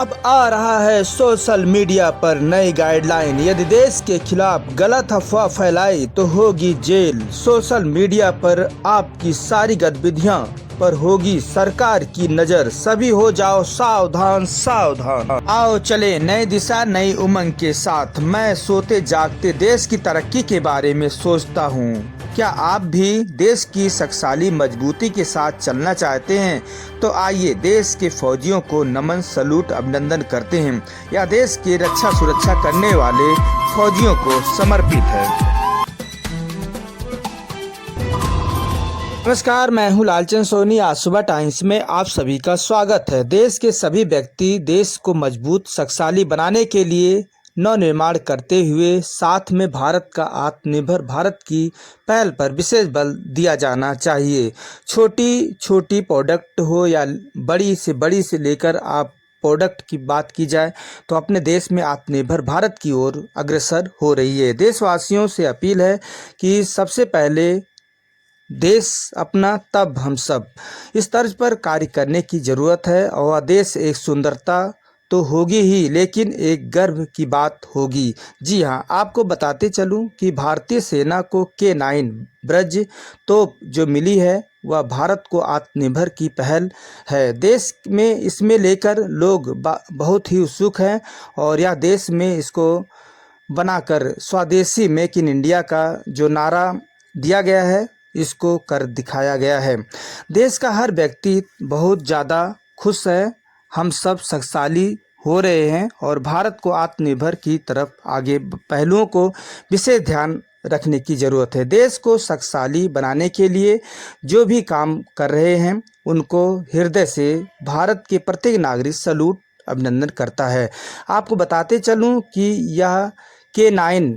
अब आ रहा है सोशल मीडिया पर नई गाइडलाइन। यदि देश के खिलाफ गलत अफवाह फैलाई तो होगी जेल। सोशल मीडिया पर आपकी सारी गतिविधियां पर होगी सरकार की नजर। सभी हो जाओ सावधान सावधान। आओ चले नई दिशा नई उमंग के साथ। मैं सोते जागते देश की तरक्की के बारे में सोचता हूँ। क्या आप भी देश की शक्तिशाली मजबूती के साथ चलना चाहते हैं? तो आइए देश के फौजियों को नमन सलूट अभिनंदन करते हैं। यह देश की रक्षा सुरक्षा करने वाले फौजियों को समर्पित है। नमस्कार, मैं हूं लालचंद सोनी। आज सुबह टाइम्स में आप सभी का स्वागत है। देश के सभी व्यक्ति देश को मजबूत शक्तिशाली बनाने के लिए नवनिर्माण करते हुए साथ में भारत का आत्मनिर्भर भारत की पहल पर विशेष बल दिया जाना चाहिए। छोटी छोटी प्रोडक्ट हो या बड़ी से लेकर आप प्रोडक्ट की बात की जाए तो अपने देश में आत्मनिर्भर भारत की ओर अग्रसर हो रही है। देशवासियों से अपील है कि सबसे पहले देश अपना तब हम सब, इस तर्ज पर कार्य करने की ज़रूरत है। और देश एक सुंदरता तो होगी ही, लेकिन एक गर्व की बात होगी। जी हाँ, आपको बताते चलूं कि भारतीय सेना को K9 ब्रज तोप जो मिली है वह भारत को आत्मनिर्भर की पहल है। देश में इसमें लेकर लोग बहुत ही उत्सुक हैं और यह देश में इसको बनाकर स्वदेशी मेक इन इंडिया का जो नारा दिया गया है इसको कर दिखाया गया है। देश का हर व्यक्ति बहुत ज़्यादा खुश है। हम सब शक्तिशाली हो रहे हैं और भारत को आत्मनिर्भर की तरफ आगे पहलुओं को विशेष ध्यान रखने की ज़रूरत है। देश को शक्तिशाली बनाने के लिए जो भी काम कर रहे हैं उनको हृदय से भारत के प्रत्येक नागरिक सलूट अभिनंदन करता है। आपको बताते चलूं कि यह K9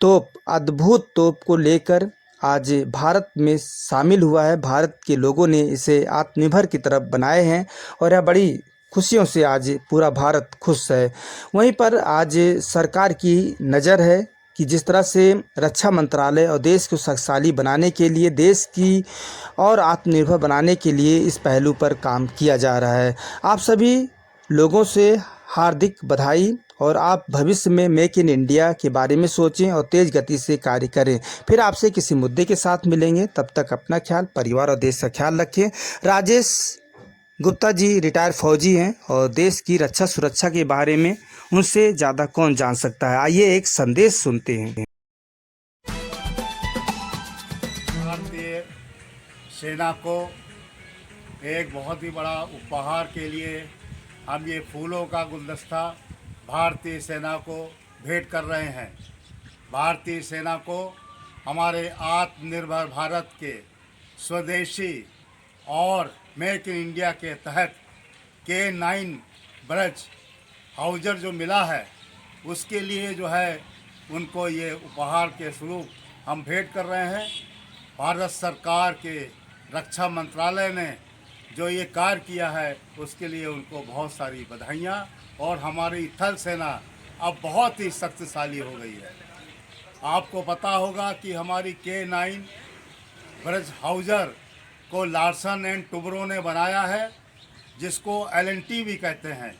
तोप अद्भुत तोप को लेकर आज भारत में शामिल हुआ है। भारत के लोगों ने इसे आत्मनिर्भर की तरफ बनाए हैं और यह बड़ी खुशियों से आज पूरा भारत खुश है। वहीं पर आज सरकार की नज़र है कि जिस तरह से रक्षा मंत्रालय और देश को शक्तिशाली बनाने के लिए, देश की और आत्मनिर्भर बनाने के लिए इस पहलू पर काम किया जा रहा है। आप सभी लोगों से हार्दिक बधाई और आप भविष्य में मेक इन इंडिया के बारे में सोचें और तेज़ गति से कार्य करें। फिर आपसे किसी मुद्दे के साथ मिलेंगे, तब तक अपना ख्याल, परिवार और देश का ख्याल रखें। राजेश गुप्ता जी रिटायर्ड फौजी हैं और देश की रक्षा सुरक्षा के बारे में उनसे ज़्यादा कौन जान सकता है। आइए एक संदेश सुनते हैं। भारतीय सेना को एक बहुत ही बड़ा उपहार के लिए हम ये फूलों का गुलदस्ता भारतीय सेना को भेंट कर रहे हैं। भारतीय सेना को हमारे आत्मनिर्भर भारत के स्वदेशी और मेक इन इंडिया के तहत K9 ब्रज हाउजर जो मिला है उसके लिए जो है उनको ये उपहार के स्वरूप हम भेंट कर रहे हैं। भारत सरकार के रक्षा मंत्रालय ने जो ये कार्य किया है उसके लिए उनको बहुत सारी बधाइयाँ। और हमारी थल सेना अब बहुत ही शक्तिशाली हो गई है। आपको पता होगा कि हमारी K9 ब्रज हाउजर को लार्सन एंड टुब्रो ने बनाया है, जिसको LNT भी कहते हैं।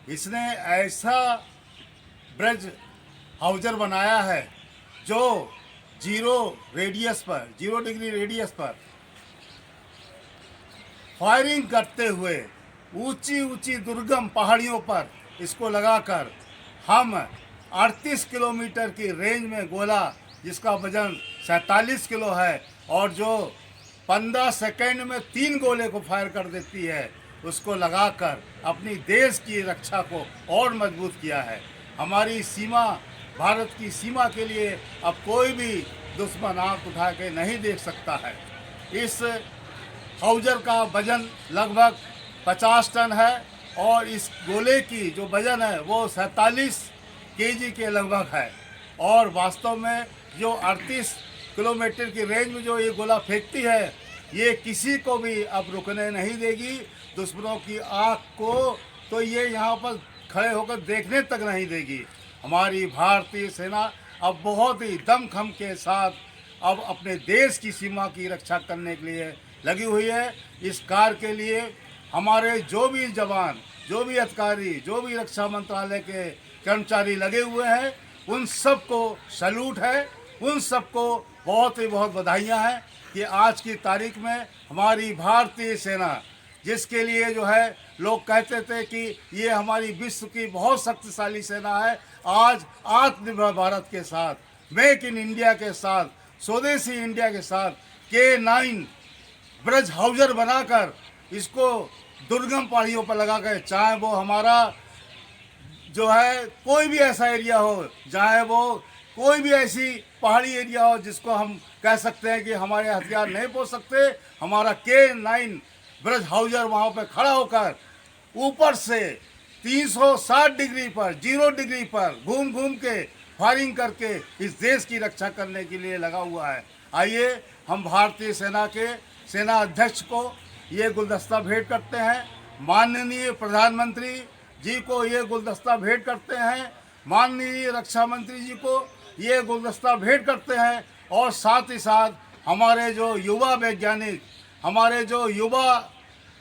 इसने ऐसा ब्रज हाउजर बनाया है जो 0 डिग्री रेडियस पर फायरिंग करते हुए ऊंची ऊंची दुर्गम पहाड़ियों पर इसको लगाकर हम 38 किलोमीटर की रेंज में गोला, जिसका वजन 47 किलो है और जो 15 सेकेंड में 3 गोले को फायर कर देती है, उसको लगाकर अपनी देश की रक्षा को और मजबूत किया है। हमारी सीमा, भारत की सीमा के लिए अब कोई भी दुश्मन आंख उठा के नहीं देख सकता है। इस हाउजर का वजन लगभग 50 टन है और इस गोले की जो वजन है वो 47 केजी के लगभग है। और वास्तव में जो 38 किलोमीटर की रेंज में जो ये गोला फेंकती है, ये किसी को भी अब रुकने नहीं देगी। दुश्मनों की आँख को तो ये यहाँ पर खड़े होकर देखने तक नहीं देगी। हमारी भारतीय सेना अब बहुत ही दमखम के साथ अब अपने देश की सीमा की रक्षा करने के लिए लगी हुई है। इस कार्य के लिए हमारे जो भी जवान जो भी अधिकारी, जो भी रक्षा मंत्रालय के कर्मचारी लगे हुए हैं, उन सबको सैल्यूट है, उन सबको बहुत ही बहुत बधाइयाँ हैं कि आज की तारीख में हमारी भारतीय सेना, जिसके लिए जो है लोग कहते थे कि ये हमारी विश्व की बहुत शक्तिशाली सेना है, आज आत्मनिर्भर भारत के साथ, मेक इन इंडिया के साथ, स्वदेशी इंडिया के साथ K9 ब्रज हाउजर बनाकर इसको दुर्गम पहाड़ियों पर लगा कर, चाहे वो हमारा जो है कोई भी ऐसा एरिया हो, चाहे वो कोई भी ऐसी पहाड़ी एरिया हो जिसको हम कह सकते हैं कि हमारे हथियार नहीं पहुंच सकते, हमारा K9 ब्रज हाउजर वहाँ पर खड़ा होकर ऊपर से 360 डिग्री पर, 0 डिग्री पर घूम घूम के फायरिंग करके इस देश की रक्षा करने के लिए लगा हुआ है। आइए हम भारतीय सेना के सेना अध्यक्ष को ये गुलदस्ता भेंट करते हैं, माननीय प्रधानमंत्री जी को ये गुलदस्ता भेंट करते हैं, माननीय रक्षा मंत्री जी को ये गुलदस्ता भेंट करते हैं, और साथ ही साथ हमारे जो युवा वैज्ञानिक, हमारे जो युवा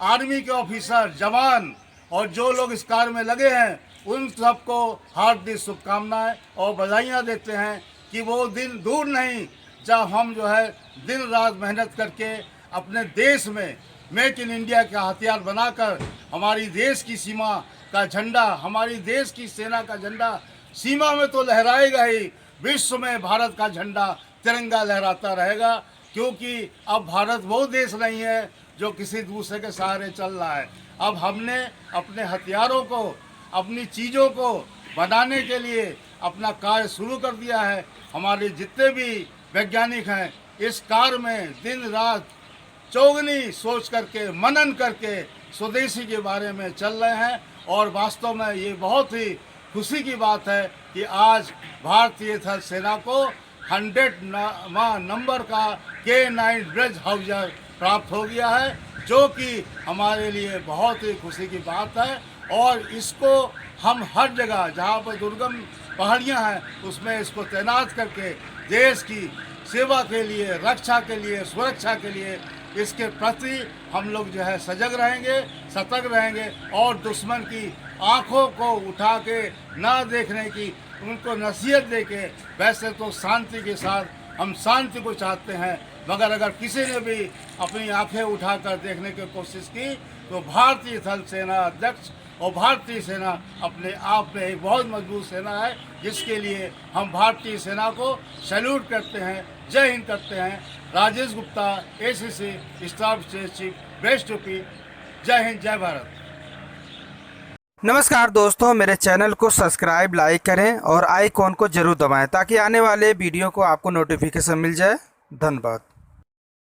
आर्मी के ऑफिसर, जवान और जो लोग इस कार्य में लगे हैं, उन सबको हार्दिक शुभकामनाएं और बधाइयाँ देते हैं कि वो दिन दूर नहीं जब हम जो है दिन रात मेहनत करके अपने देश में मेक इन इंडिया का हथियार बनाकर हमारी देश की सीमा का झंडा, हमारी देश की सेना का झंडा सीमा में तो लहराएगा ही, विश्व में भारत का झंडा तिरंगा लहराता रहेगा, क्योंकि अब भारत वो देश नहीं है जो किसी दूसरे के सहारे चल रहा है। अब हमने अपने हथियारों को, अपनी चीज़ों को बनाने के लिए अपना कार्य शुरू कर दिया है। हमारे जितने भी वैज्ञानिक हैं इस कार्य में दिन रात चौगनी सोच करके, मनन करके स्वदेशी के बारे में चल रहे हैं, और वास्तव में ये बहुत ही खुशी की बात है कि आज भारतीय थल सेना को 100 नंबर का K9 ब्रज हाउजर प्राप्त हो गया है, जो कि हमारे लिए बहुत ही खुशी की बात है। और इसको हम हर जगह जहाँ पर दुर्गम पहाड़ियाँ हैं उसमें इसको तैनात करके देश की सेवा के लिए, रक्षा के लिए, सुरक्षा के लिए इसके प्रति हम लोग जो है सजग रहेंगे, सतर्क रहेंगे, और दुश्मन की आँखों को उठा के ना देखने की उनको नसीहत दे के, वैसे तो शांति के साथ हम शांति को चाहते हैं, मगर अगर किसी ने भी अपनी आंखें उठाकर देखने की कोशिश की तो भारतीय थल सेना अध्यक्ष और भारतीय सेना अपने आप में एक बहुत मजबूत सेना है, जिसके लिए हम भारतीय सेना को सैल्यूट करते हैं, जय हिंद करते हैं। Rajesh Gupta, ACC staff chief, breast UP. जय हिंद, जय भारत। नमस्कार दोस्तों, मेरे चैनल को सब्सक्राइब, लाइक करें और आइकॉन को जरूर दबाएं ताकि आने वाले वीडियो को आपको नोटिफिकेशन मिल जाए। धन्यवाद।